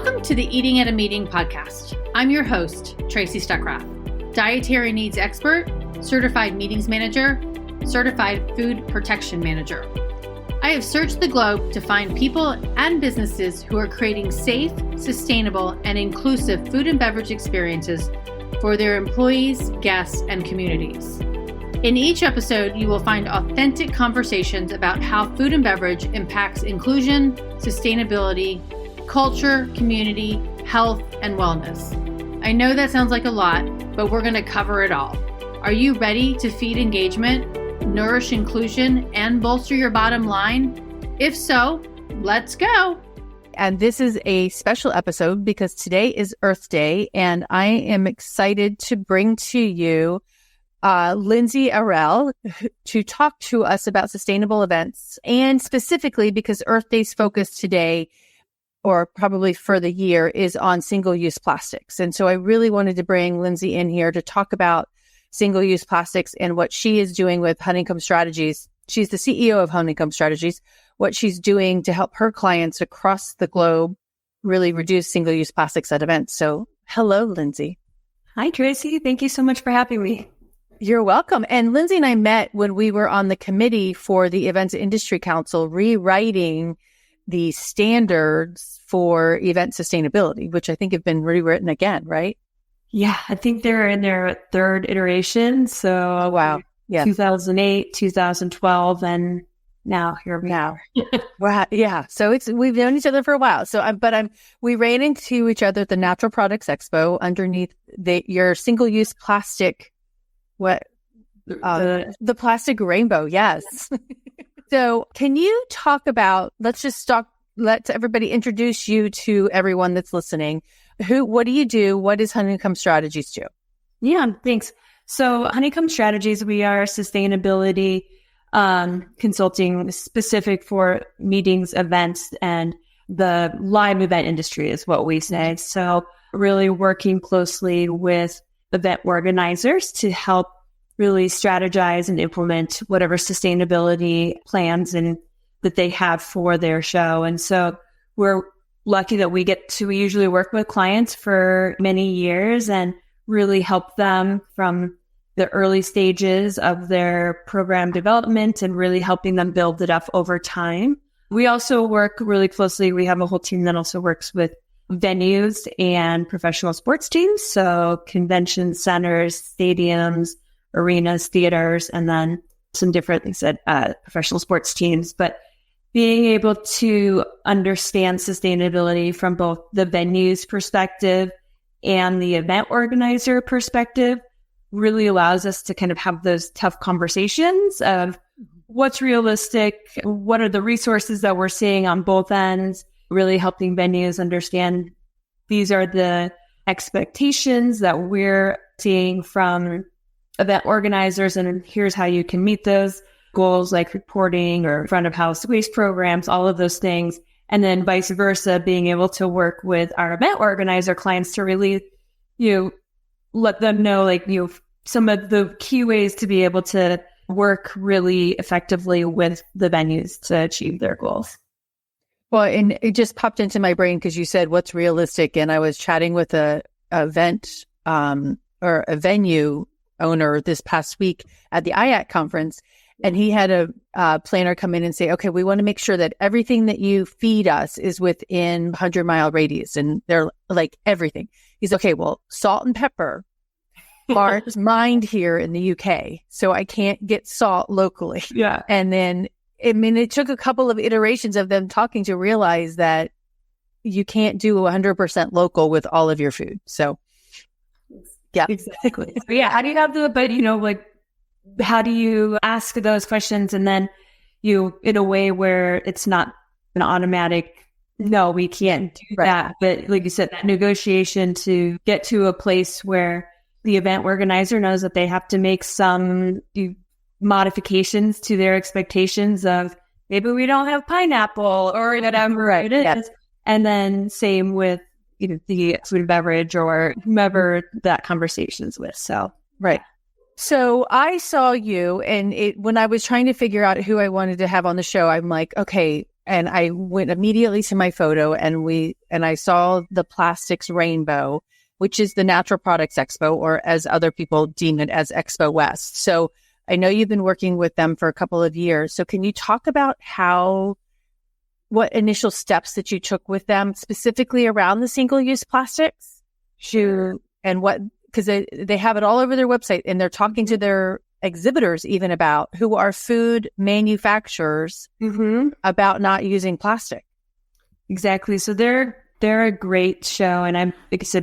Welcome to the Eating at a Meeting podcast. I'm your host, Tracy Stuckrath, dietary needs expert, certified meetings manager, certified food protection manager. I have searched the globe to find people and businesses who are creating safe, sustainable, and inclusive food and beverage experiences for their employees, guests, and communities. In each episode, you will find authentic conversations about how food and beverage impacts inclusion, sustainability, culture, community, health, and wellness. I know that sounds like a lot, but we're going to cover it all. Are you ready to feed engagement, nourish inclusion, and bolster your bottom line? If so, let's go. And this is a special episode because today is Earth Day, and I am excited to bring to you Lindsay Arell to talk to us about sustainable events, and specifically because Earth Day's focus today, or probably for the year, is on single-use plastics. And so I really wanted to bring Lindsay in here to talk about single-use plastics and what she is doing with Honeycomb Strategies. She's the CEO of Honeycomb Strategies, what she's doing to help her clients across the globe really reduce single-use plastics at events. So hello, Lindsay. Hi, Tracy. Thank you so much for having me. You're welcome. And Lindsay and I met when we were on the committee for the Events Industry Council rewriting the standards for event sustainability, which I think have been rewritten again, right? Yeah, I think they're in their third iteration. So wow. Yeah. 2008, 2012, and now here we are. Wow. Yeah. So we've known each other for a while. So we ran into each other at the Natural Products Expo underneath your single-use plastic, the plastic rainbow. Yes. So can you talk about, let everybody introduce you to everyone that's listening. What do you do? What does Honeycomb Strategies do? Yeah, thanks. So Honeycomb Strategies, we are sustainability consulting specific for meetings, events, and the live event industry is what we say. So really working closely with event organizers to help really strategize and implement whatever sustainability plans and that they have for their show. And so we're lucky that we usually work with clients for many years and really help them from the early stages of their program development and really helping them build it up over time. We also work really closely. We have a whole team that also works with venues and professional sports teams. So convention centers, stadiums, arenas, theaters, and then some different things at professional sports teams. But being able to understand sustainability from both the venue's perspective and the event organizer perspective really allows us to kind of have those tough conversations of what's realistic, what are the resources that we're seeing on both ends, really helping venues understand these are the expectations that we're seeing from event organizers, and here's how you can meet those goals, like reporting or front of house waste programs, all of those things. And then vice versa, being able to work with our event organizer clients to really, let them know, some of the key ways to be able to work really effectively with the venues to achieve their goals. Well, and it just popped into my brain because you said what's realistic. And I was chatting with a event or a venue owner this past week at the IAC conference. And he had a planner come in and say, okay, we want to make sure that everything that you feed us is within 100-mile radius. And they're like everything. He's okay, well, salt and pepper aren't mined here in the UK. So I can't get salt locally. Yeah. And then, it took a couple of iterations of them talking to realize that you can't do 100% local with all of your food. So yeah, exactly. Yeah. How do you have how do you ask those questions and then in a way where it's not an automatic, no, we can't do that. But like you said, that negotiation to get to a place where the event organizer knows that they have to make some modifications to their expectations of maybe we don't have pineapple or whatever it is. Yes. And then same with the food and beverage or whomever that conversation's with. So, right. So I saw you, and when I was trying to figure out who I wanted to have on the show, I'm like, okay, and I went immediately to my photo, and I saw the Plastics Rainbow, which is the Natural Products Expo, or as other people deem it, as Expo West. So I know you've been working with them for a couple of years. So can you talk about what initial steps that you took with them specifically around the single-use plastics? Sure. And because they have it all over their website, and they're talking to their exhibitors even about who are food manufacturers about not using plastic. Exactly. So they're a great show, and I've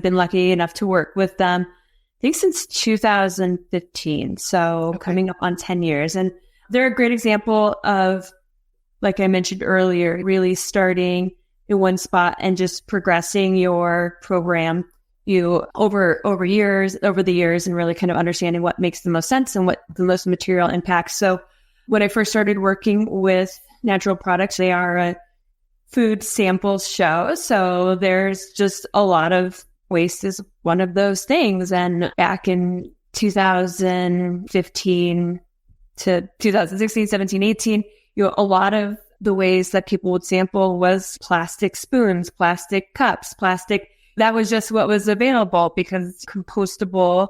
been lucky enough to work with them, I think since 2015. So coming up on 10 years. And they're a great example of, like I mentioned earlier, really starting in one spot and just progressing your program over the years and really kind of understanding what makes the most sense and what the most material impact. So when I first started working with Natural Products, they are a food samples show. So there's just a lot of waste is one of those things. And back in 2015 to 2016, 17, 18, a lot of the ways that people would sample was plastic spoons, plastic cups, plastic. That was just what was available because compostables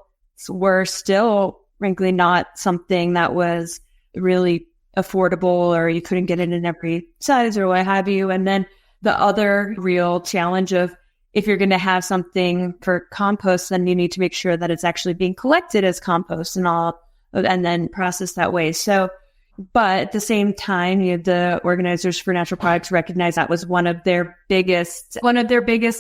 were still, frankly, not something that was really affordable, or you couldn't get it in every size or what have you. And then the other real challenge of, if you're going to have something for compost, then you need to make sure that it's actually being collected as compost and then processed that way. So, but at the same time, the organizers for Natural Products recognized that was one of their biggest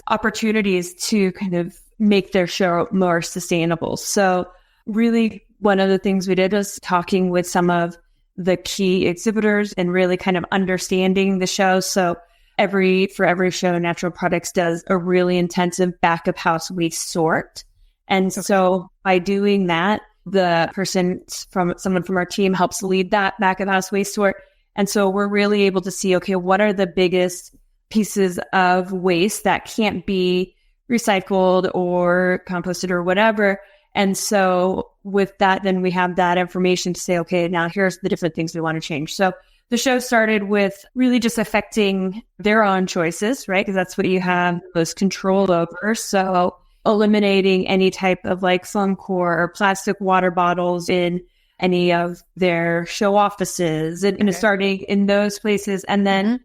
opportunities to kind of make their show more sustainable. So really, one of the things we did was talking with some of the key exhibitors and really kind of understanding the show. So for every show, Natural Products does a really intensive back of house waste sort. And so by doing that, someone from our team helps lead that back of house waste sort. And so we're really able to see, okay, what are the biggest pieces of waste that can't be recycled or composted or whatever. And so with that, then we have that information to say, okay, now here's the different things we want to change. So the show started with really just affecting their own choices, right? Because that's what you have most control over. So eliminating any type of like foam core or plastic water bottles in any of their show offices and starting in those places. And then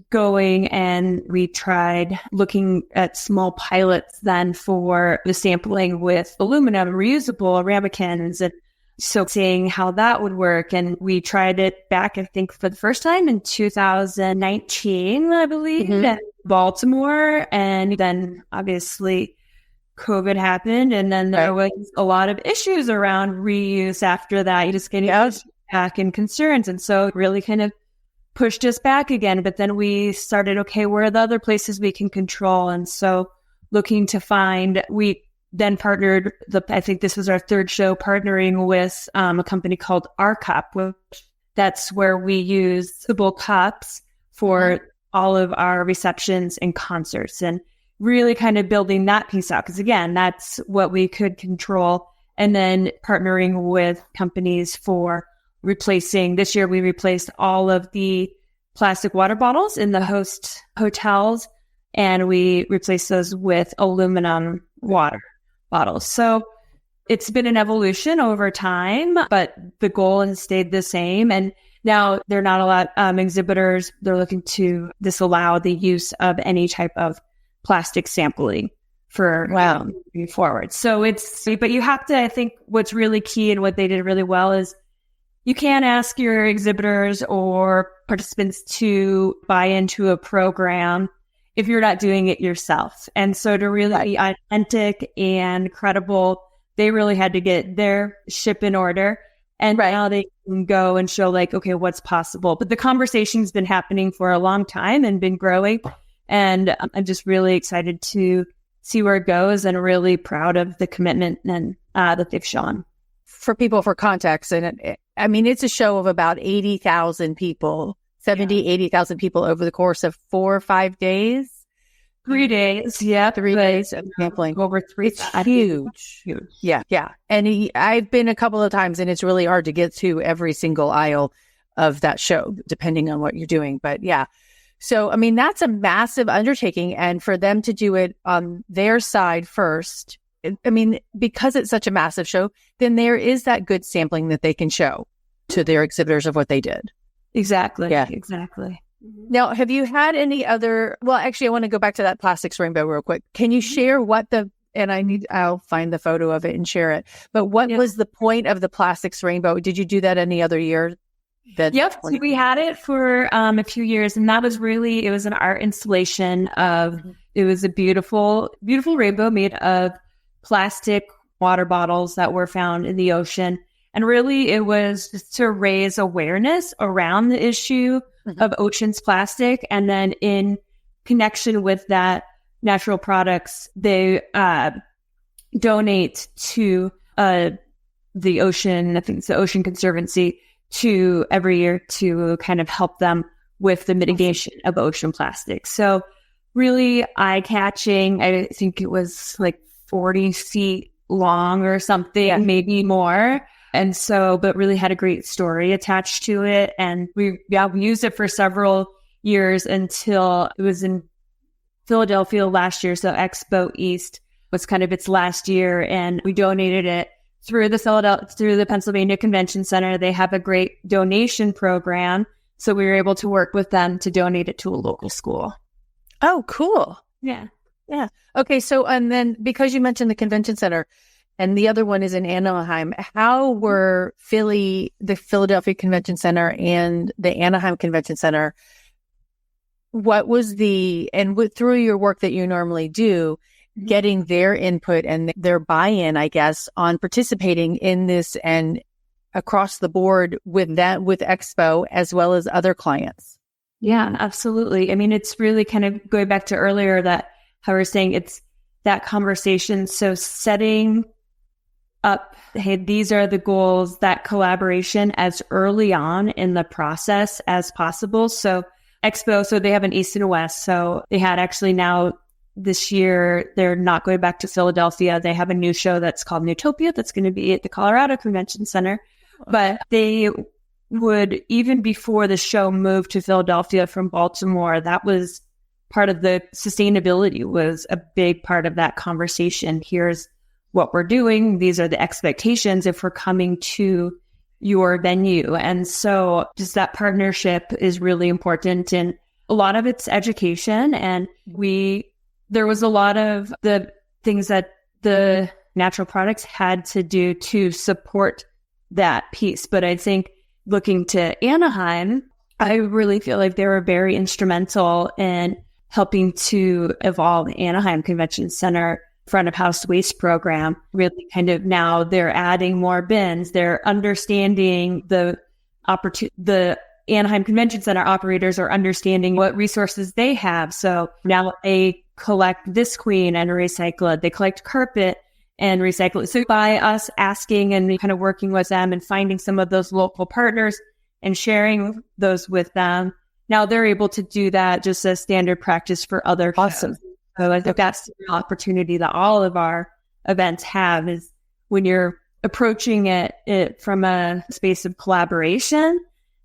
going, and we tried looking at small pilots then for the sampling with aluminum, reusable ramekins, and so seeing how that would work. And we tried it back, I think, for the first time in 2019, I believe, in Baltimore. And then obviously COVID happened, and then there was a lot of issues around reuse after that. You just getting back and concerns. And so it really kind of pushed us back again. But then we started, okay, where are the other places we can control? And so looking to find, we then partnered, I think this was our third show, partnering with a company called Our Cup, which that's where we use usable cups for all of our receptions and concerts, and really kind of building that piece out. Because again, that's what we could control. And then partnering with companies for replacing, this year we replaced all of the plastic water bottles in the host hotels, and we replaced those with aluminum water bottles. So it's been an evolution over time, but the goal has stayed the same. And now they're not a lot exhibitors. They're looking to disallow the use of any type of plastic sampling for moving forward. So but you have to, I think what's really key and what they did really well is you can't ask your exhibitors or participants to buy into a program if you're not doing it yourself. And so to really be authentic and credible, they really had to get their ship in order. And now they can go and show like, okay, what's possible. But the conversation's been happening for a long time and been growing. And I'm just really excited to see where it goes, and really proud of the commitment and that they've shown. For context, and it's a show of about 80,000 people, 80,000 people over the course of 4 or 5 days. 3 days. Yeah. 3 days of sampling. Over 3. It's huge. Yeah. Yeah. And I've been a couple of times, and it's really hard to get to every single aisle of that show, depending on what you're doing. But yeah. So, I mean, that's a massive undertaking. And for them to do it on their side first, I mean, because it's such a massive show, then there is that good sampling that they can show to their exhibitors of what they did. Exactly. Yeah. Exactly. Now, have you had any other, well, actually, I want to go back to that plastics rainbow real quick. Can you share I'll find the photo of it and share it. But what was the point of the plastics rainbow? Did you do that any other year? Yep. So we had it for a few years, and that was it was an art installation of, it was a beautiful, beautiful rainbow made of plastic water bottles that were found in the ocean. And really it was just to raise awareness around the issue of oceans plastic. And then in connection with that, Natural Products, they donate to the ocean, I think it's the Ocean Conservancy, to every year to kind of help them with the mitigation of ocean plastic. So really eye-catching. I think it was like 40 feet long or something, maybe more. And so, but really had a great story attached to it. And we used it for several years until it was in Philadelphia last year. So Expo East was kind of its last year, and we donated it through the Pennsylvania Convention Center. They have a great donation program. So we were able to work with them to donate it to a local school. Oh, cool. Yeah. Yeah. Okay. So, and then because you mentioned the convention center and the other one is in Anaheim, how were the Philadelphia Convention Center and the Anaheim Convention Center, what was through your work that you normally do, getting their input and their buy-in, I guess, on participating in this and across the board with Expo as well as other clients? Yeah, absolutely. I mean, it's really kind of going back to earlier that how we're saying it's that conversation. So setting up, hey, these are the goals, that collaboration as early on in the process as possible. So Expo, so they have an East and a West. So they had actually now this year, they're not going back to Philadelphia. They have a new show that's called Newtopia that's going to be at the Colorado Convention Center. But they would, even before the show, move to Philadelphia from Baltimore. That was part of the sustainability, was a big part of that conversation. Here's what we're doing. These are the expectations if we're coming to your venue. And so just that partnership is really important. And a lot of it's education. And there was a lot of the things that the Natural Products had to do to support that piece. But I think looking to Anaheim, I really feel like they were very instrumental in helping to evolve the Anaheim Convention Center front of house waste program. Really kind of now they're adding more bins. They're understanding the Anaheim Convention Center operators are understanding what resources they have. So now they collect this queen and recycle it. They collect carpet and recycle it. So by us asking and kind of working with them and finding some of those local partners and sharing those with them, now they're able to do that just as standard practice for other Awesome. shows. So I think that's the real opportunity that all of our events have, is when you're approaching it from a space of collaboration,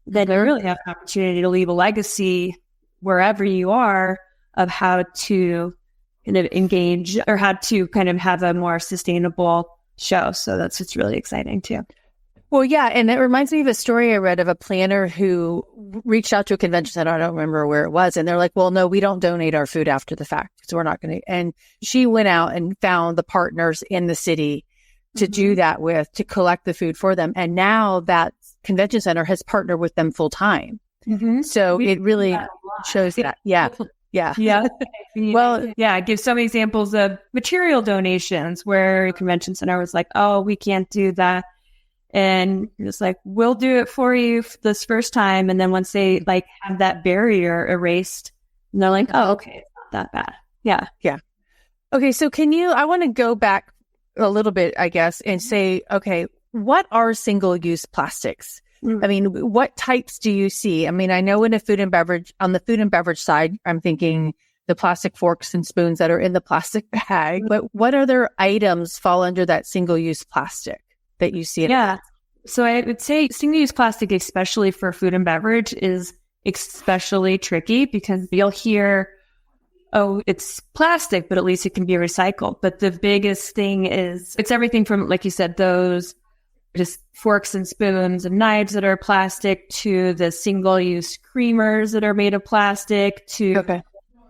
then you really have an opportunity to leave a legacy wherever you are of how to kind of engage or how to kind of have a more sustainable show. So that's what's really exciting too. Well, yeah. And it reminds me of a story I read of a planner who reached out to a convention center. I don't remember where it was. And they're like, well, no, we don't donate our food after the fact. So we're not going to. And she went out and found the partners in the city to do that with, to collect the food for them. And now that convention center has partnered with them full time. So it really shows that. Yeah. Yeah. Yeah. Well, yeah. Give some examples of material donations where a convention center was like, oh, we can't do that. And it's like, we'll do it for you this first time. And then once they like have that barrier erased, and they're like, oh, okay, it's not that bad. Yeah. Yeah. Okay. So I want to go back a little bit, I guess, and say, okay, what are single-use plastics? I mean, what types do you see? I mean, I know on the food and beverage side, I'm thinking the plastic forks and spoons that are in the plastic bag, but what other items fall under that single-use plastic that you see? Yeah. So I would say single-use plastic, especially for food and beverage, is especially tricky because you'll hear, oh, it's plastic, but at least it can be recycled. But the biggest thing is it's everything from, like you said, those just forks and spoons and knives that are plastic to the single-use creamers that are made of plastic to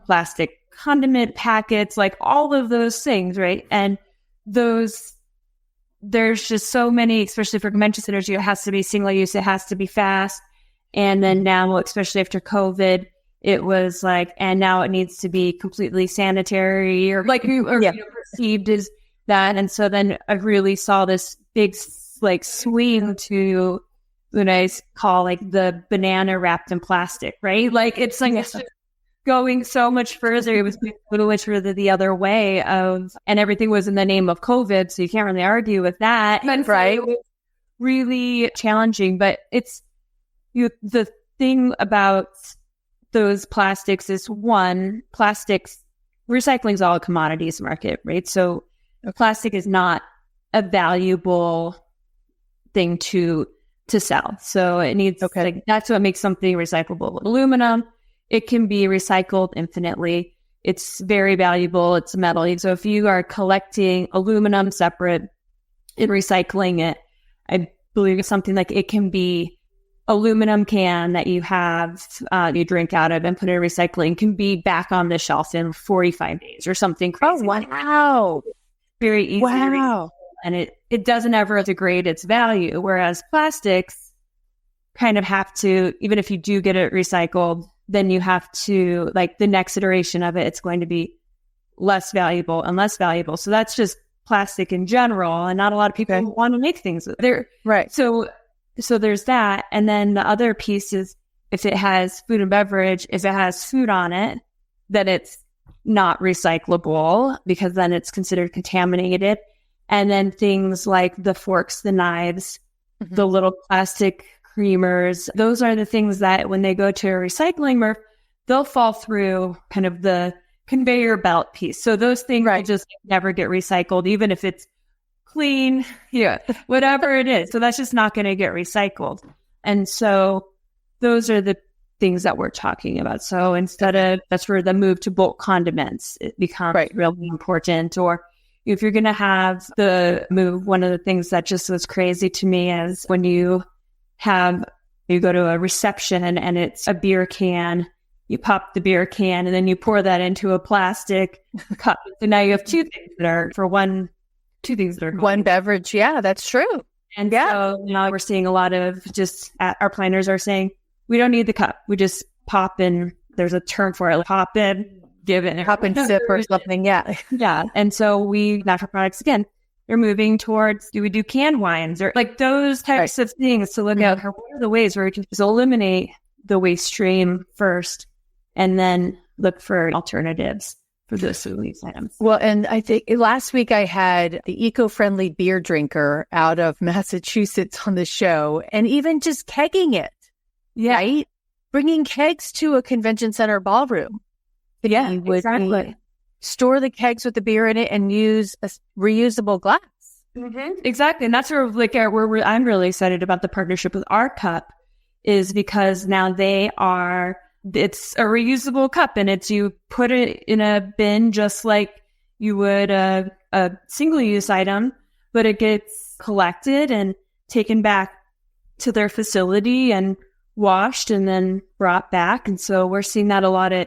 plastic condiment packets, like all of those things, right? And there's just so many, especially for convention centers, it has to be single-use, it has to be fast. And then now, especially after COVID, it was like, and now it needs to be completely sanitary or perceived as that. And so then I really saw this big like swing to what I call like the banana wrapped in plastic, right? Like it's like it's just going so much further. It was a little much further the other way and everything was in the name of COVID. So you can't really argue with that. And right. So it was really challenging, but it's the thing about those plastics is plastics, recycling is all a commodities market, right? So plastic is not a valuable thing to sell. So it needs, like, that's what makes something recyclable. Aluminum, it can be recycled infinitely. It's very valuable. It's metal. So if you are collecting aluminum separate and recycling it, I believe it's something like it can be aluminum can that you have, you drink out of and put in recycling can be back on the shelf in 45 days or something crazy. Oh, wow. Very easy. Wow. And it doesn't ever degrade its value. Whereas plastics kind of have to, even if you do get it recycled, then you have to, like the next iteration of it, it's going to be less valuable and less valuable. So that's just plastic in general. And not a lot of people want to make things with it. Right. So there's that. And then the other piece is if it has food and beverage, if it has food on it, then it's not recyclable because then it's considered contaminated. And then things like the forks, the knives, the little plastic creamers, those are the things that when they go to a recycling MRF, they'll fall through kind of the conveyor belt piece. So those things will just never get recycled, even if it's clean, whatever it is. So that's just not going to get recycled. And so those are the things that we're talking about. So instead of, that's where the move to bulk condiments, it becomes really important. Or if you're going to have the move, one of the things that just was crazy to me is when you go to a reception and it's a beer can, you pop the beer can and then you pour that into a plastic cup. So now you have two things that are one beverage. Yeah, that's true. And so now we're seeing a lot of our planners are saying, we don't need the cup. We just pop in. There's a term for it. Like pop in, give it. Pop and sip or something. Yeah. Yeah. And so natural products, again, they're moving towards, do we do canned wines or like those types of things to look at what are the ways where we can just eliminate the waste stream first and then look for alternatives for those food items. Well, and I think last week I had the eco-friendly beer drinker out of Massachusetts on the show and even just kegging it. Yeah. Right? Bringing kegs to a convention center ballroom. Yeah, exactly. Store the kegs with the beer in it and use a reusable glass. Exactly. And that's where I'm really excited about the partnership with our cup is because now it's a reusable cup and you put it in a bin just like you would a single use item, but it gets collected and taken back to their facility and washed and then brought back. And so we're seeing that a lot I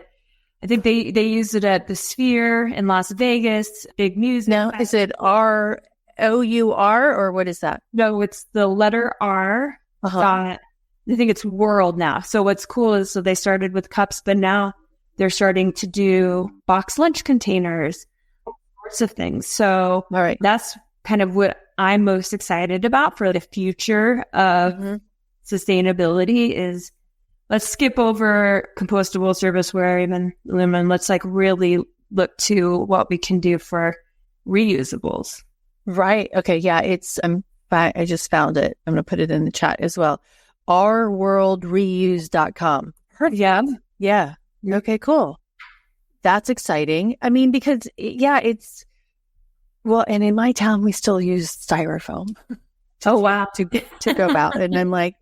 think they use it at the Sphere in Las Vegas, big news. Now, is it ROUR or what is that? No, it's the letter R. I think it's world now. So what's cool is they started with cups, but now they're starting to do box lunch containers, all sorts of things. So that's kind of what I'm most excited about for the future of sustainability is let's skip over compostable serviceware, even aluminum. Let's really look to what we can do for reusables. Right. Okay. Yeah. I just found it. I'm going to put it in the chat as well. ourworldreuse.com. Yeah. Yeah. Okay, cool. That's exciting. I mean, because and in my town, we still use styrofoam. Oh, wow. To go out. And I'm like,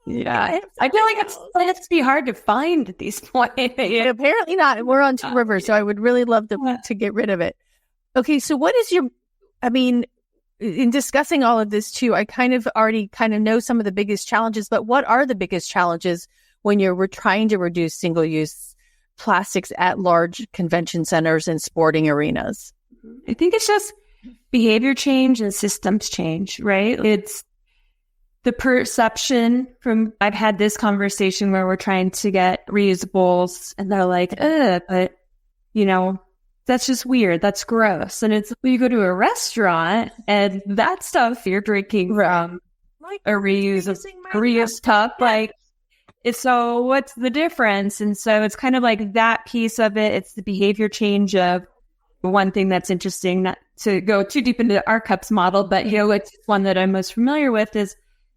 Yeah. I feel like it's be hard to find at these points. Apparently not. We're on two rivers, so I would really love to get rid of it. Okay, so what is in discussing all of this too, I already know some of the biggest challenges, but what are the biggest challenges when we're trying to reduce single-use plastics at large convention centers and sporting arenas? I think it's just behavior change and systems change, right? It's the perception I've had this conversation where we're trying to get reusables and they're like, but that's just weird. That's gross. And it's when you go to a restaurant and that stuff you're drinking from like a reused cup, so what's the difference? And so it's kind of like that piece of it. It's the behavior change of one thing that's interesting, not to go too deep into our cups model, but it's one that I'm most familiar with is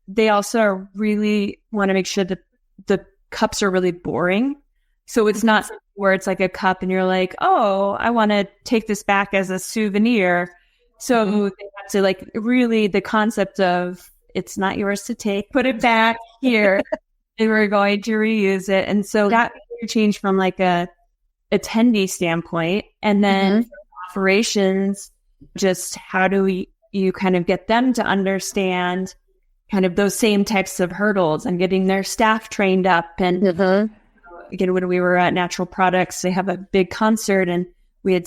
they also really want to make sure that the cups are really boring. So it's not where it's like a cup and you're like, oh, I want to take this back as a souvenir. So they have to really the concept of it's not yours to take, put it back here and we're going to reuse it. And so that changed from like a attendee standpoint. And then operations, just how do you kind of get them to understand kind of those same types of hurdles and getting their staff trained up. And again, when we were at Natural Products, they have a big concert and we had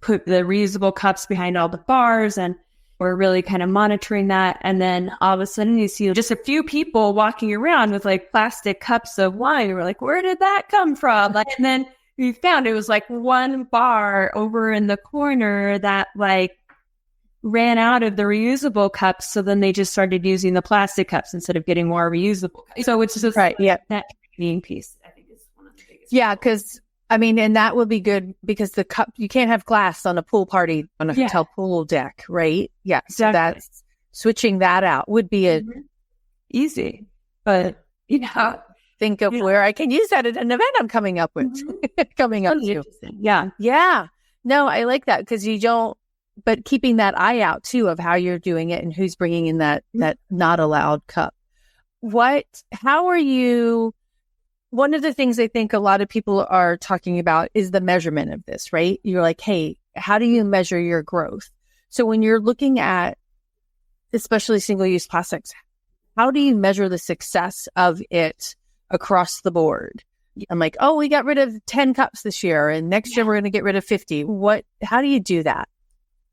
put the reusable cups behind all the bars and we're really kind of monitoring that. And then all of a sudden you see just a few people walking around with like plastic cups of wine. And we're like, where did that come from? And then we found it was like one bar over in the corner that ran out of the reusable cups. So then they just started using the plastic cups instead of getting more reusable cups. So it's just that training piece, I think, is one of the biggest. Yeah, because and that would be good because the cup, you can't have glass on a pool party on a hotel pool deck, right? Yeah. Exactly. So that's switching that out would be easy. But, think of where I can use that at an event I'm coming up with, to. Yeah. Yeah. No, I like that because but keeping that eye out too of how you're doing it and who's bringing in that not allowed cup. How are you? One of the things I think a lot of people are talking about is the measurement of this, right? You're like, hey, how do you measure your growth? So when you're looking at especially single-use plastics, how do you measure the success of it across the board? I'm like, oh, we got rid of 10 cups this year and next year we're going to get rid of 50. How do you do that?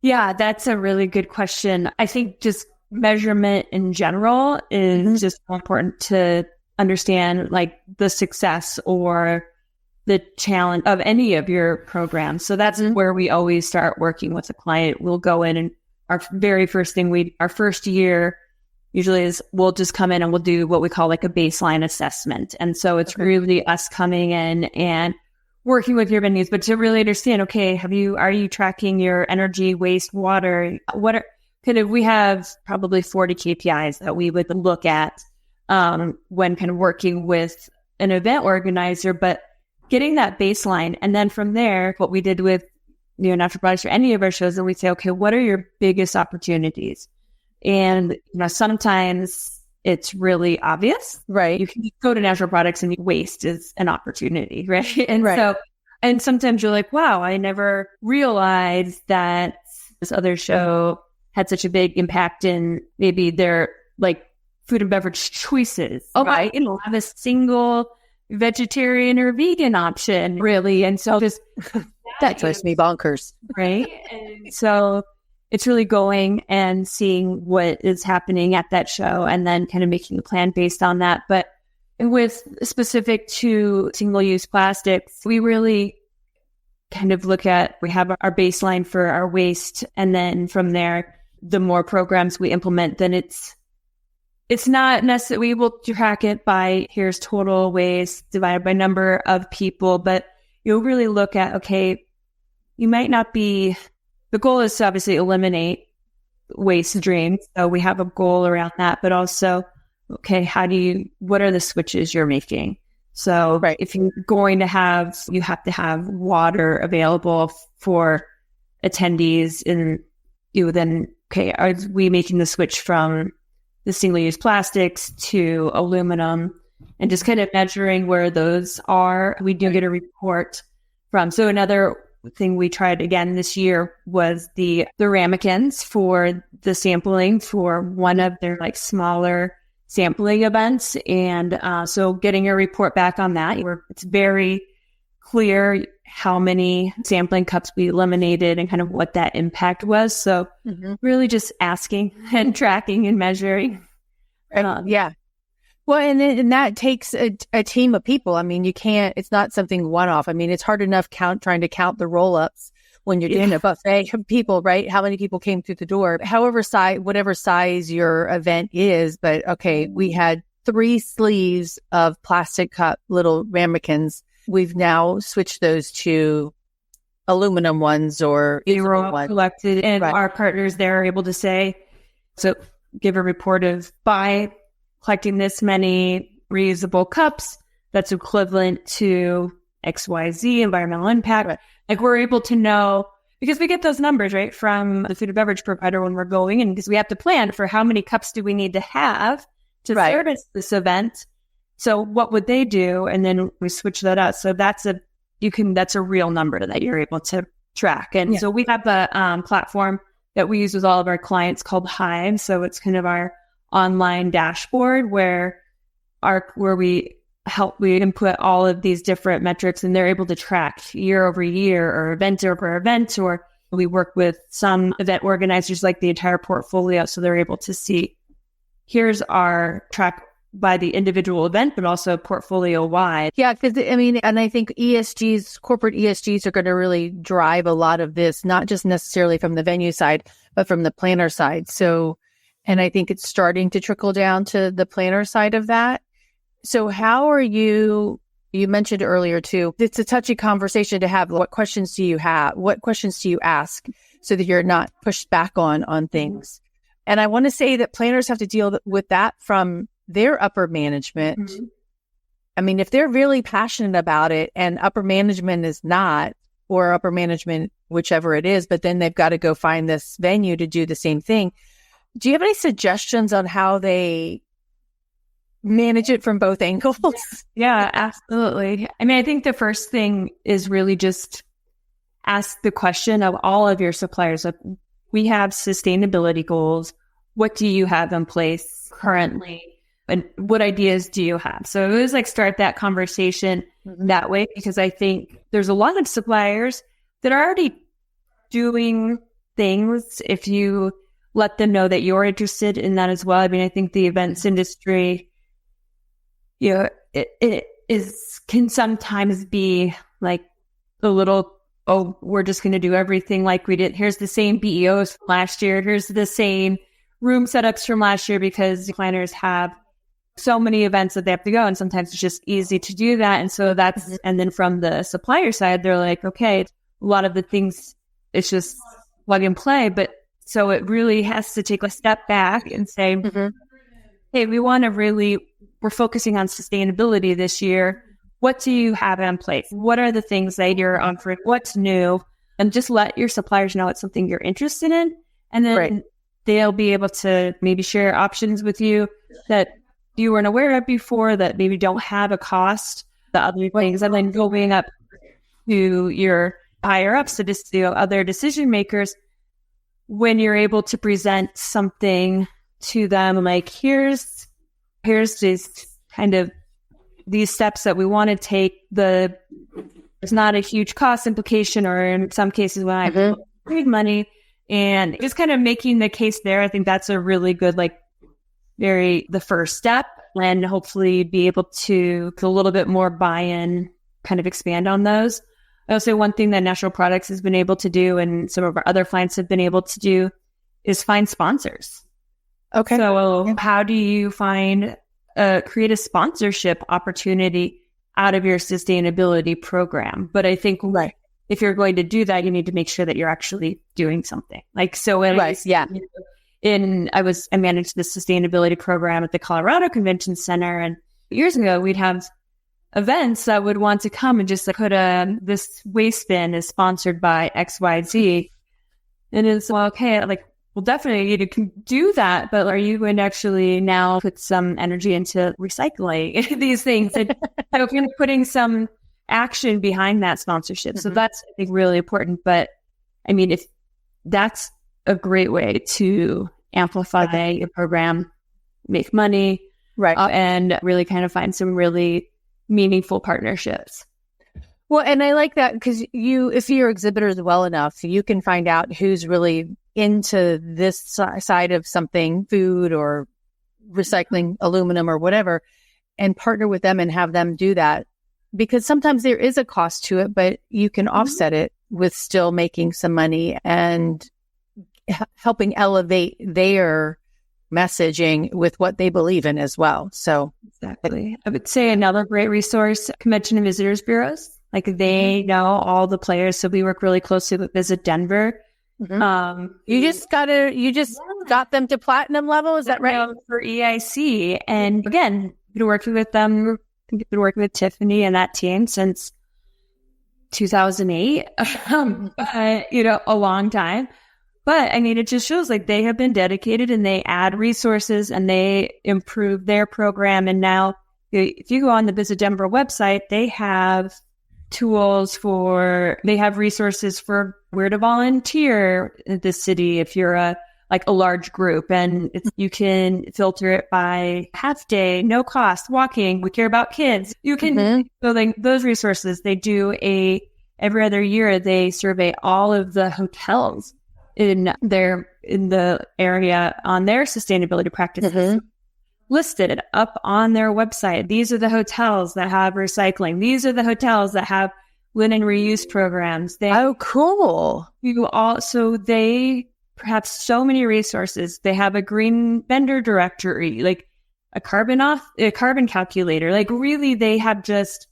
Yeah, that's a really good question. I think just measurement in general is just important to understand the success or the challenge of any of your programs. So that's where we always start working with a client. We'll go in and our very first thing our first year usually is we'll just come in and we'll do what we call a baseline assessment. And so it's really us coming in and working with your venues, but to really understand, okay, are you tracking your energy, waste, water? We have probably 40 KPIs that we would look at when kind of working with an event organizer, but getting that baseline. And then from there, what we did with Natural Products or any of our shows, and we say, okay, what are your biggest opportunities? And sometimes it's really obvious, right? You can go to Natural Products and waste is an opportunity, right? And sometimes you're like, wow, I never realized that this other show had such a big impact in maybe their food and beverage choices. Oh, right. You don't have a single vegetarian or vegan option, really. And so that drives me bonkers. Right. And so it's really going and seeing what is happening at that show and then kind of making a plan based on that. But with specific to single-use plastics, we really kind of we have our baseline for our waste. And then from there, the more programs we implement, then it's not necessarily, we will track it by here's total waste divided by number of people, but you'll really look at, okay, you might not be, the goal is to obviously eliminate waste streams. So we have a goal around that, but also, okay, what are the switches you're making? So if you're going to you have to have water available for attendees and then, okay, are we making the switch from the single-use plastics to aluminum, and just kind of measuring where those are. We do get a report from. So another thing we tried again this year was the ramekins for the sampling for one of their like smaller sampling events. And so getting a report back on that, it's very clear how many sampling cups we eliminated and kind of what that impact was. So really just asking and tracking and measuring. Yeah. Well, and that takes a team of people. I mean, it's not something one-off. I mean, it's hard enough trying to count the roll-ups when you're doing a buffet of people, right? How many people came through the door, whatever size your event is. But okay, we had 3 sleeves of plastic cup little ramekins. We've now switched those to aluminum ones or they were all collected, and our partners there are able to say, so give a report of by collecting this many reusable cups, that's equivalent to XYZ environmental impact. Right. Like we're able to know, because we get those numbers, right, from the food and beverage provider when we're going in, because we have to plan for how many cups do we need to have to service this event. So what would they do? And then we switch that out. So that's a real number that you're able to track. And so we have a platform that we use with all of our clients called Hive. So it's kind of our online dashboard where we input all of these different metrics, and they're able to track year over year or event over event, or we work with some event organizers like the entire portfolio. So they're able to see, here's our track by the individual event, but also portfolio wide. Yeah. Because and I think corporate ESGs are going to really drive a lot of this, not just necessarily from the venue side, but from the planner side. So, and I think it's starting to trickle down to the planner side of that. So how are you mentioned earlier too, it's a touchy conversation to have. What questions do you have? What questions do you ask so that you're not pushed back on things? And I want to say that planners have to deal with that from their upper management. Mm-hmm. I mean, if they're really passionate about it and upper management is not, or upper management, whichever it is, but then they've got to go find this venue to do the same thing. Do you have any suggestions on how they manage it from both angles? Yeah, absolutely. I mean, I think the first thing is really just ask the question of all of your suppliers. Like, we have sustainability goals. What do you have in place currently? And what ideas do you have? So it was like start that conversation that way, because I think there's a lot of suppliers that are already doing things. If you let them know that you're interested in that as well. I mean, I think the events industry, it can sometimes be like a little, oh, we're just going to do everything like we did. Here's the same BEOs from last year. Here's the same room setups from last year, because planners have so many events that they have to go. And sometimes it's just easy to do that. And so that's, and then from the supplier side, they're like, okay, a lot of the things, it's just plug and play. But so it really has to take a step back and say, hey, we're focusing on sustainability this year. What do you have in place? What are the things that you're offering? What's new? And just let your suppliers know it's something you're interested in. And then they'll be able to maybe share options with you that you weren't aware of before, that maybe don't have a cost, the other things. And then going up to your higher ups, to just other decision makers, when you're able to present something to them, like here's this kind of these steps that we want to take. There's not a huge cost implication, or in some cases when I paid money, and just kind of making the case there. I think that's a really good, the first step, and hopefully be able to a little bit more buy-in, kind of expand on those. I also, one thing that National Products has been able to do, and some of our other clients have been able to do, is find sponsors. Okay. So how do you create a sponsorship opportunity out of your sustainability program? But I think if you're going to do that, you need to make sure that you're actually doing something. I managed the sustainability program at the Colorado Convention Center, and years ago we'd have events that would want to come and just put this waste bin is sponsored by XYZ. And it's, well, definitely you can do that, but are you going to actually now put some energy into recycling these things? And so you're putting some action behind that sponsorship. So that's, I think, really important. But I mean, if that's a great way to amplify your program, make money, right, and really kind of find some really meaningful partnerships. Well, and I like that because if your exhibitor is well enough, you can find out who's really into this side of something, food or recycling aluminum or whatever, and partner with them and have them do that. Because sometimes there is a cost to it, but you can offset it with still making some money and helping elevate their messaging with what they believe in as well. So exactly. I would say another great resource, Convention and Visitors Bureaus. Like they know all the players. So we work really closely with Visit Denver. You just got them to platinum level. Is that right? For EIC. And again, been working with them. I've been working with Tiffany and that team since 2008, a long time. But I mean, it just shows like they have been dedicated and they add resources and they improve their program. And now if you go on the Visit Denver website, they have they have resources for where to volunteer in the city if you're a large group, and you can filter it by half day, no cost, walking, we care about kids. You can, so like those resources, they do every other year, they survey all of the hotels in the area on their sustainability practices. Listed up on their website. These are the hotels that have recycling. These are the hotels that have linen reuse programs. Cool. So they have so many resources. They have a green vendor directory, like a carbon calculator. Like really, they have just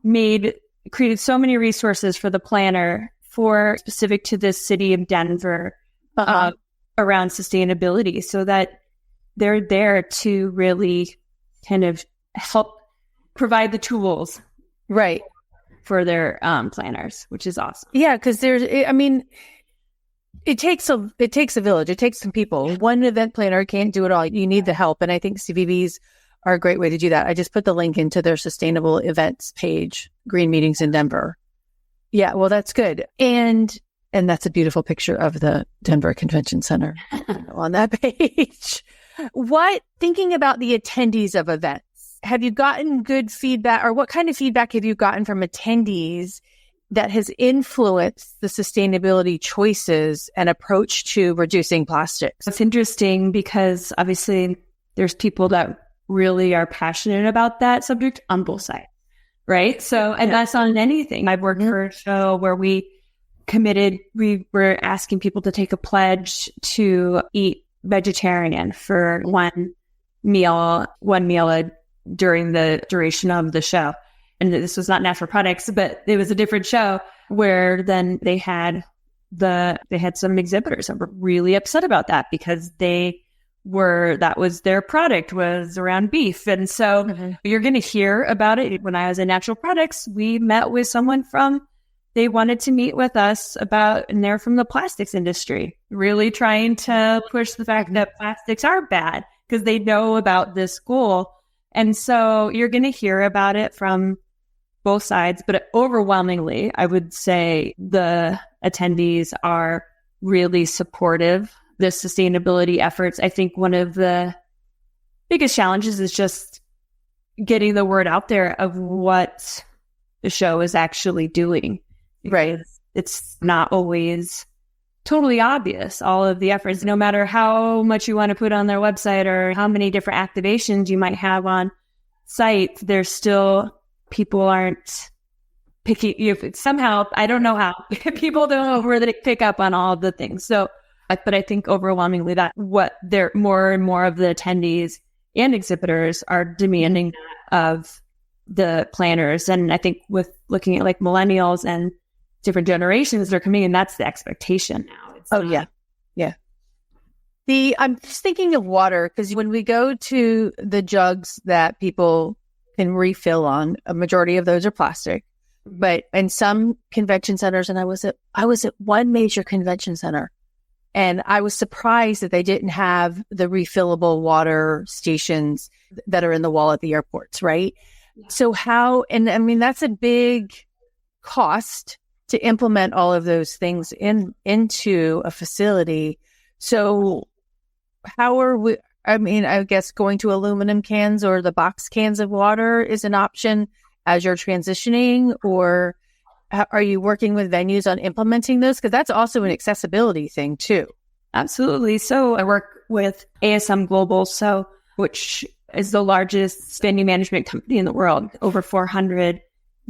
created so many resources for the planner specific to this city of Denver around sustainability, so that they're there to really kind of help provide the tools, right, for their planners, which is awesome. Yeah, because it takes a village. It takes some people. One event planner can't do it all. You need the help, and I think CVBs are a great way to do that. I just put the link into their sustainable events page, Green Meetings in Denver. Yeah, well, that's good, and that's a beautiful picture of the Denver Convention Center on that page. Thinking about the attendees of events, have you gotten good feedback, or what kind of feedback have you gotten from attendees that has influenced the sustainability choices and approach to reducing plastics? It's interesting because obviously there's people that really are passionate about that subject on both sides, right? So, and that's not in anything. I've worked for a show where we were asking people to take a pledge to eat vegetarian for one meal during the duration of the show. And this was not natural products, but it was a different show where then they had some exhibitors that were really upset about that because that was their product was around beef. And so you're going to hear about it. When I was in natural products, we met with someone they wanted to meet with us and they're from the plastics industry, really trying to push the fact that plastics are bad because they know about this goal. And so you're going to hear about it from both sides, but overwhelmingly, I would say the attendees are really supportive. The sustainability efforts, I think one of the biggest challenges is just getting the word out there of what the show is actually doing. Right. It's not always totally obvious, all of the efforts, no matter how much you want to put on their website or how many different activations you might have on site, there's still people aren't picking, somehow, I don't know how, people don't really pick up on all of the things. So, but I think overwhelmingly that what they're more and more of the attendees and exhibitors are demanding of the planners. And I think with looking at like millennials and different generations that are coming in, that's the expectation now. Yeah. I'm just thinking of water, because when we go to the jugs that people can refill on, a majority of those are plastic. But in some convention centers, and I was at one major convention center, And I was surprised that they didn't have the refillable water stations that are in the wall at the airports, right? Yeah. So and I mean, that's a big cost to implement all of those things into a facility. So how are we, I mean, I guess going to aluminum cans or the box cans of water is an option as you're transitioning, or are you working with venues on implementing this? Because that's also an accessibility thing too. Absolutely. So I work with ASM Global, which is the largest venue management company in the world, over 400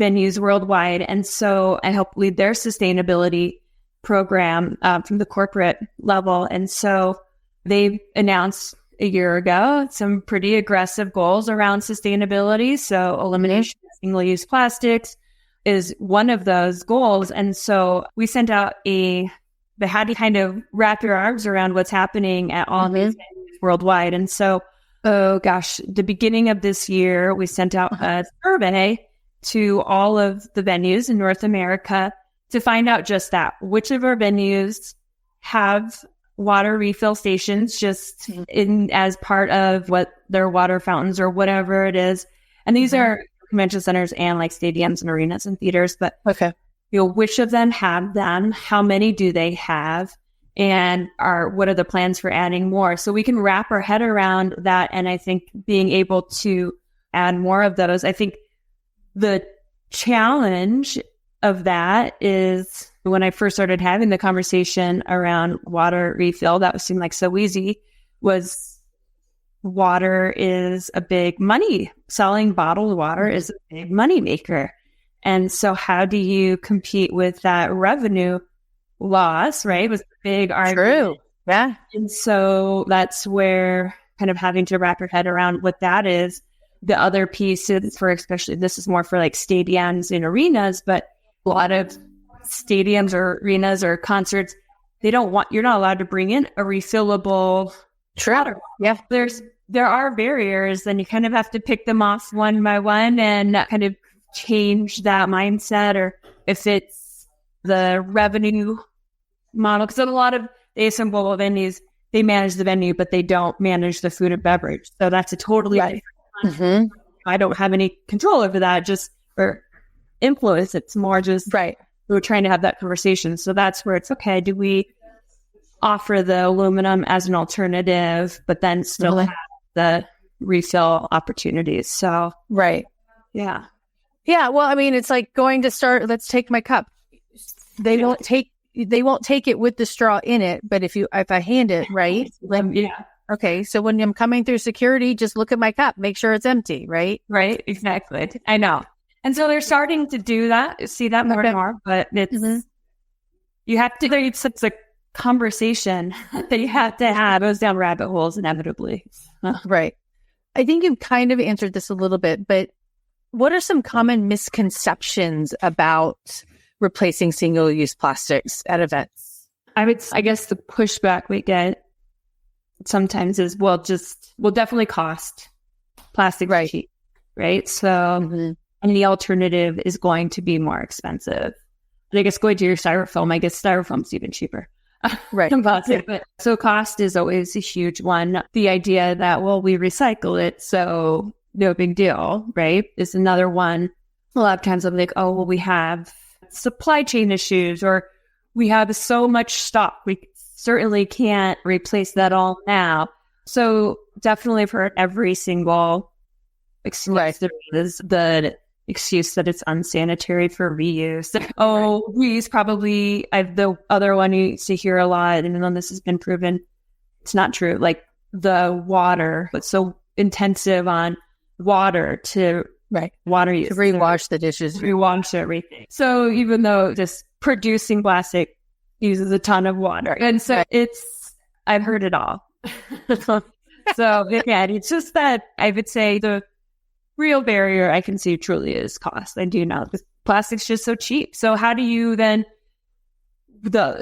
venues worldwide. And so I help lead their sustainability program from the corporate level. And so they've announced a year ago some pretty aggressive goals around sustainability. So elimination of single-use plastics is one of those goals. And so we sent out they had to kind of wrap your arms around what's happening at all these venues worldwide. And so, the beginning of this year, we sent out a survey to all of the venues in North America to find out just that, which of our venues have water refill stations just as part of what their water fountains or whatever it is. And these are convention centers and like stadiums and arenas and theaters, but which of them have them? How many do they have? And what are the plans for adding more? So we can wrap our head around that. And I think being able to add more of those, I think the challenge of that is when I first started having the conversation around water refill, that seemed like so easy, was water is a big money. Selling bottled water is a big money maker. And so how do you compete with that revenue loss, right? It was a big argument. True. Yeah. And so that's where kind of having to wrap your head around what that is. The other piece is especially this is more for like stadiums and arenas, but a lot of stadiums or arenas or concerts, you're not allowed to bring in a refillable water. Yeah. There are barriers, and you kind of have to pick them off one by one and kind of change that mindset, or if it's the revenue model, because a lot of ASM Global venues, they manage the venue, but they don't manage the food and beverage. So that's a totally different I don't have any control over that, or influence. It's more just we're trying to have that conversation. So that's where it's okay. Do we offer the aluminum as an alternative, but then still have the refill opportunities? So yeah. Yeah, well, I mean, it's like going to start, let's take my cup. They won't take it with the straw in it, but if I hand it, right? Okay, so when I'm coming through security, just look at my cup, make sure it's empty, right? Right, exactly. I know. And so they're starting to do that, see that more and more, but it's, you have to, it's a conversation that you have to have. It goes down rabbit holes inevitably. Right. I think you've kind of answered this a little bit, but what are some common misconceptions about replacing single-use plastics at events? I guess the pushback we get sometimes is, well, definitely cost. Plastic is cheap, right? So, and the alternative is going to be more expensive. And I guess going to your styrofoam, I guess styrofoam's even cheaper. Than plastic. But, so cost is always a huge one. The idea that, well, we recycle it, so no big deal, right? Is another one. A lot of times I'm like, oh, well, we have supply chain issues, or we have so much stock. We certainly can't replace that all now. So definitely for every single excuse, there is the excuse that it's unsanitary for reuse. Oh, reuse probably, the other one you used to hear a lot, and then this has been proven, it's not true. Like the water, it's so intensive on water to water use. To rewash the dishes. Rewash everything. So even though just producing plastic uses a ton of water. And so I've heard it all. So yeah, it's just that I would say the real barrier I can see truly is cost. I do know plastic's just so cheap. So how do you then,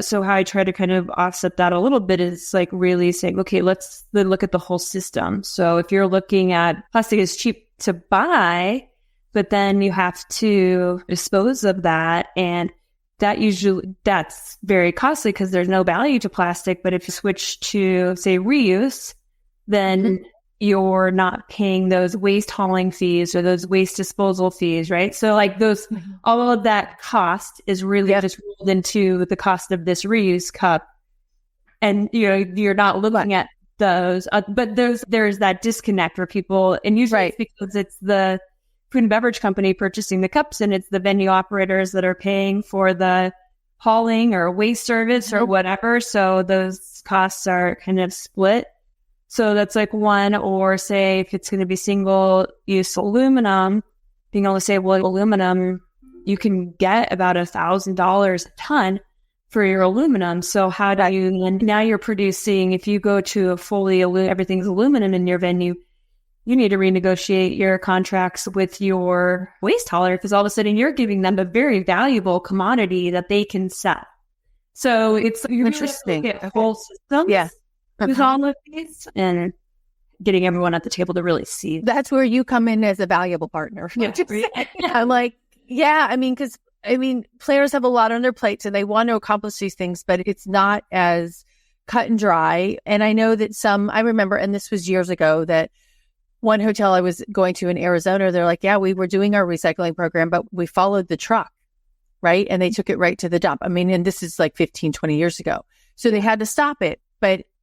so how I try to kind of offset that a little bit is like really saying, okay, let's then look at the whole system. So if you're looking at plastic is cheap to buy, but then you have to dispose of that, and that's very costly because there's no value to plastic. But if you switch to, say, reuse, then you're not paying those waste hauling fees or those waste disposal fees, right? So like all of that cost is really just rolled into the cost of this reuse cup. And you're not looking at those, but there's that disconnect where people, and usually it's because it's the food and beverage company purchasing the cups, and it's the venue operators that are paying for the hauling or waste service or whatever. So those costs are kind of split. So that's like one. Or say if it's going to be single use aluminum, being able to say, well, aluminum, you can get about $1,000 a ton for your aluminum. So how do you, and now you're producing, if you go to a fully everything's aluminum in your venue, you need to renegotiate your contracts with your waste hauler, because all of a sudden you're giving them a very valuable commodity that they can sell. So it's interesting. Really whole systems with all of these, and getting everyone at the table to really see. That's where you come in as a valuable partner. I'm like, because players have a lot on their plates and they want to accomplish these things, but it's not as cut and dry. And I know that I remember, and this was years ago, that one hotel I was going to in Arizona, they're like, we were doing our recycling program, but we followed the truck, right? And they took it right to the dump. And this is like 15, 20 years ago. So they had to stop it.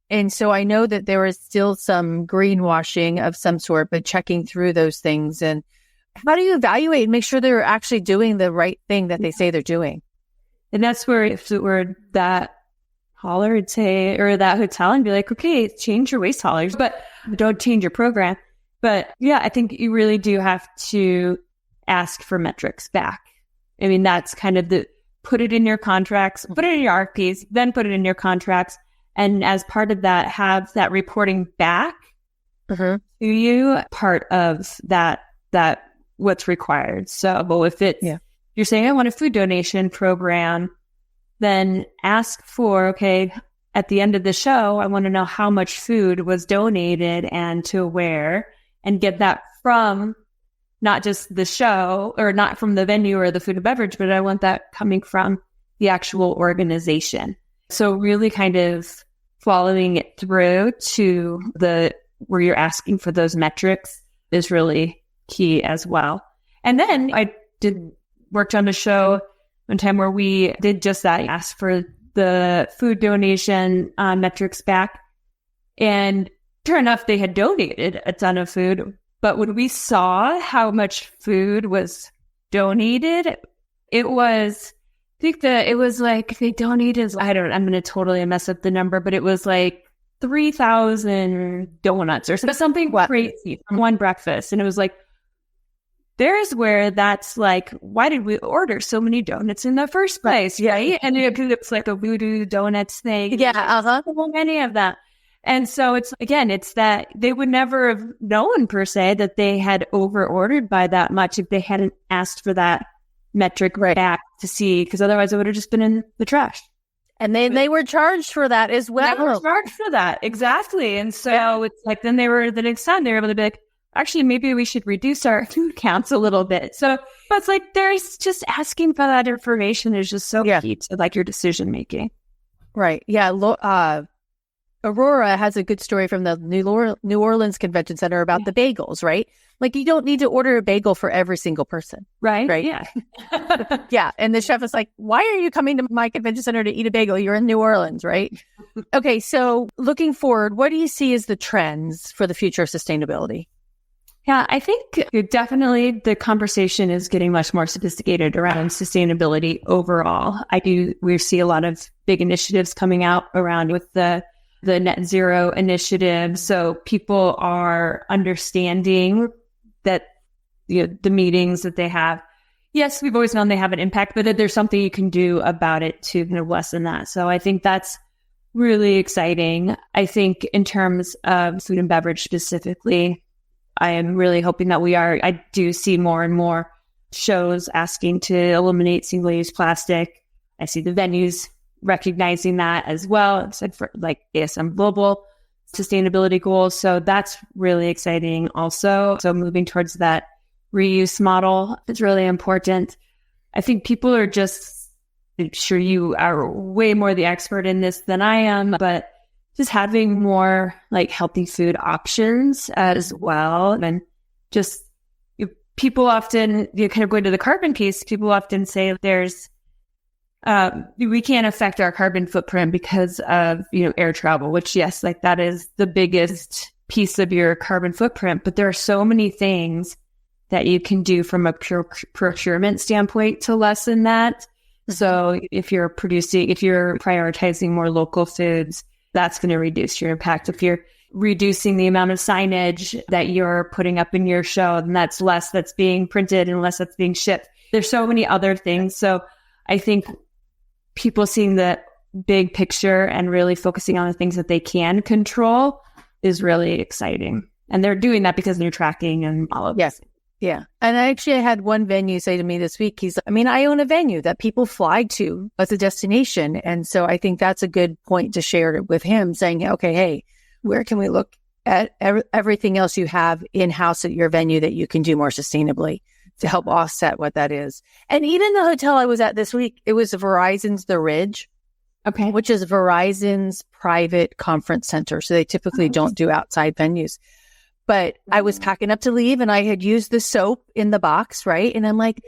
And so I know that there is still some greenwashing of some sort, but checking through those things. And how do you evaluate and make sure they're actually doing the right thing that they say they're doing? And that's where, if it were that hauler, I'd say, or that hotel, and be like, okay, change your waste haulers, but don't change your program. But I think you really do have to ask for metrics back. That's kind of put it in your contracts, put it in your RFPs, then put it in your contracts. And as part of that, have that reporting back to you, part of that what's required. So if it's, you're saying, I want a food donation program, then ask for, okay, at the end of the show, I want to know how much food was donated and to where, and get that from not just the show, or not from the venue or the food and beverage, but I want that coming from the actual organization. So really kind of following it through to where you're asking for those metrics is really key as well. And then I worked on a show one time where we did just that, asked for the food donation metrics back. And sure enough, they had donated a ton of food. But when we saw how much food was donated, it was like they donated, I'm going to totally mess up the number, but it was like 3,000 donuts or something crazy from one breakfast. And it was like, there's where that's like, why did we order so many donuts in the first place? Right. And it was like a voodoo donuts thing. So many of that. And so it's that they would never have known per se that they had over ordered by that much if they hadn't asked for that metric back to see, because otherwise it would have just been in the trash. And then they were charged for that as well. They were charged for that. Exactly. And so it's like, then the next time they were able to be like, actually, maybe we should reduce our food counts a little bit. So, but it's like, there's just asking for that information is just so key to like your decision making. Right. Yeah. Aurora has a good story from the New Orleans Convention Center about the bagels, right? Like, you don't need to order a bagel for every single person. Right. Yeah. And the chef is like, why are you coming to my convention center to eat a bagel? You're in New Orleans, right? Okay. So looking forward, what do you see as the trends for the future of sustainability? Yeah, I think definitely the conversation is getting much more sophisticated around sustainability overall. We see a lot of big initiatives coming out around with the net zero initiative. So people are understanding that the meetings that they have, yes, we've always known they have an impact, but that there's something you can do about it to kind of lessen that. So I think that's really exciting. I think in terms of food and beverage specifically, I am really hoping that I do see more and more shows asking to eliminate single-use plastic. I see the venues recognizing that as well. It's like for like ASM Global sustainability goals. So that's really exciting also. So moving towards that reuse model is really important. I think people are just I'm sure you are way more the expert in this than I am, but just having more like healthy food options as well. And just people often, kind of going to the carbon piece, people often say there's, we can't affect our carbon footprint because of, air travel, which yes, like that is the biggest piece of your carbon footprint. But there are so many things that you can do from a pure procurement standpoint to lessen that. So if you're prioritizing more local foods, that's going to reduce your impact. If you're reducing the amount of signage that you're putting up in your show, then that's less that's being printed and less that's being shipped. There's so many other things. So I think people seeing the big picture and really focusing on the things that they can control is really exciting. And they're doing that because they're tracking and all of this. Yeah. And I had one venue say to me this week, I own a venue that people fly to as a destination. And so I think that's a good point to share with him, saying, okay, hey, where can we look at everything else you have in-house at your venue that you can do more sustainably to help offset what that is? And even the hotel I was at this week, it was Verizon's The Ridge, which is Verizon's private conference center. So they typically don't do outside venues. But I was packing up to leave and I had used the soap in the box, right? And I'm like,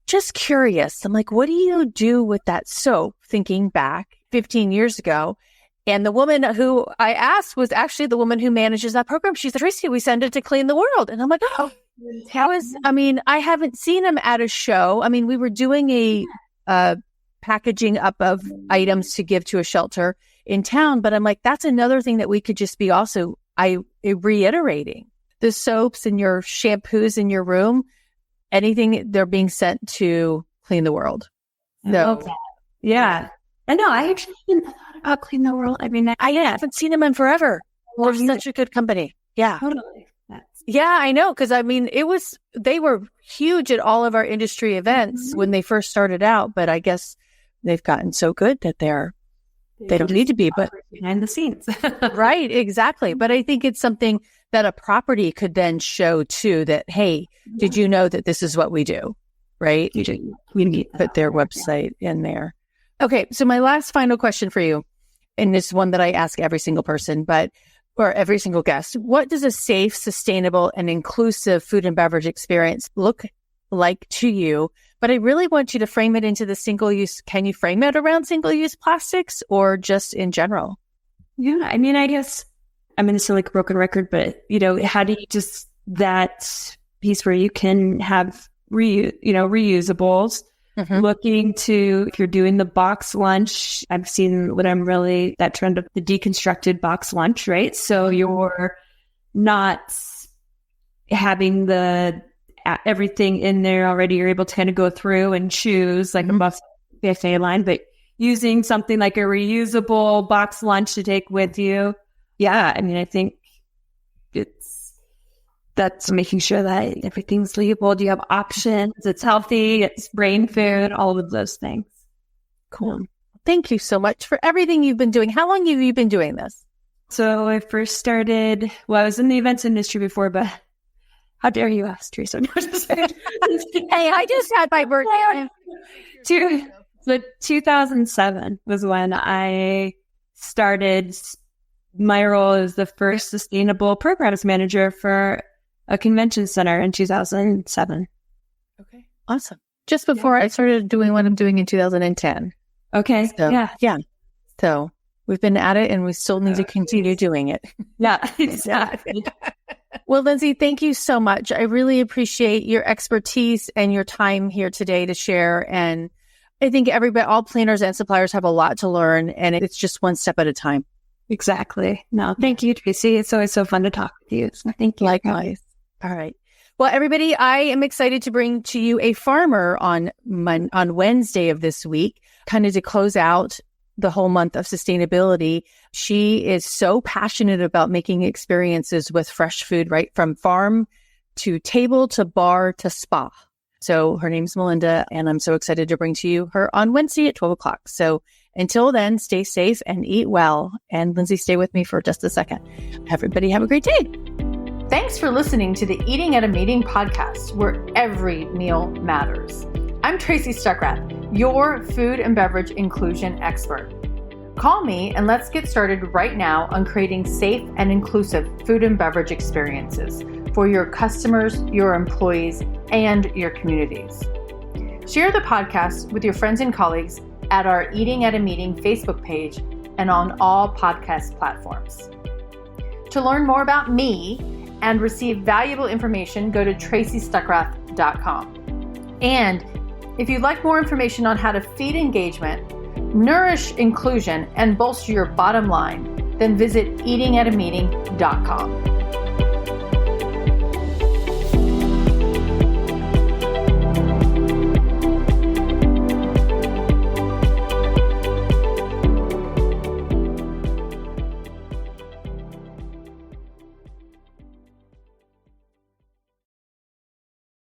just curious. I'm like, what do you do with that soap? Thinking back 15 years ago. And the woman who I asked was actually the woman who manages that program. She said, Tracy, we send it to Clean the World. And I'm like, I haven't seen them at a show. I mean, we were doing a packaging up of items to give to a shelter in town. But I'm like, that's another thing that we could just be also reiterating. The soaps and your shampoos in your room, anything, they're being sent to Clean the World. No. Yeah. I know. I actually haven't thought about Clean the World. I mean, I haven't seen them in forever. They're such a good company. Yeah. Totally. Yeah, I know. Cause I mean, they were huge at all of our industry events when they first started out, but I guess they've gotten so good that they don't need to be, but behind the scenes. Right, exactly. But I think it's something that a property could then show too, that, hey, did you know that this is what we do? Right? We put their website in there. Okay. So my last final question for you, and this is one that I ask every single person, or every single guest. What does a safe, sustainable, and inclusive food and beverage experience look like to you? But I really want you to frame it into the single-use. Can you frame it around single-use plastics or just in general? Yeah, I mean, I guess I'm going to sound like a broken record, but, how do you just that piece where you can have, reusables, looking to, if you're doing the box lunch, I've seen that trend of the deconstructed box lunch, right? So you're not having everything in there already. You're able to kind of go through and choose like a buffet line, but using something like a reusable box lunch to take with you. Yeah. I mean, I think that's making sure that everything's labeled. You have options. It's healthy. It's brain food, all of those things. Cool. Thank you so much for everything you've been doing. How long have you been doing this? So I first started, I was in the events industry before, but how dare you ask, Teresa? Hey, I just had my birthday. So 2007 was when I started my role as the first sustainable programs manager for a convention center in 2007. Okay. Awesome. Just before I started doing what I'm doing in 2010. Okay. So, yeah. So we've been at it and we still need to continue doing it. Yeah, exactly. Well, Lindsay, thank you so much. I really appreciate your expertise and your time here today to share. And I think all planners and suppliers have a lot to learn, and it's just one step at a time. Exactly. No, thank you, Tracy. It's always so fun to talk with you. So thank you. Likewise. All right. Well, everybody, I am excited to bring to you a farmer on Wednesday of this week, kind of to close out the whole month of sustainability. She is so passionate about making experiences with fresh food, right from farm to table to bar to spa. So her name's Melinda, and I'm so excited to bring to you her on Wednesday at 12 o'clock. So until then, stay safe and eat well. And Lindsay, stay with me for just a second. Everybody have a great day. Thanks for listening to the Eating at a Meeting podcast, where every meal matters. I'm Tracy Stuckrath, your food and beverage inclusion expert. Call me and let's get started right now on creating safe and inclusive food and beverage experiences for your customers, your employees, and your communities. Share the podcast with your friends and colleagues at our Eating at a Meeting Facebook page and on all podcast platforms. To learn more about me and receive valuable information, go to tracystuckrath.com. And if you'd like more information on how to feed engagement, nourish inclusion, and bolster your bottom line, then visit eatingatameeting.com.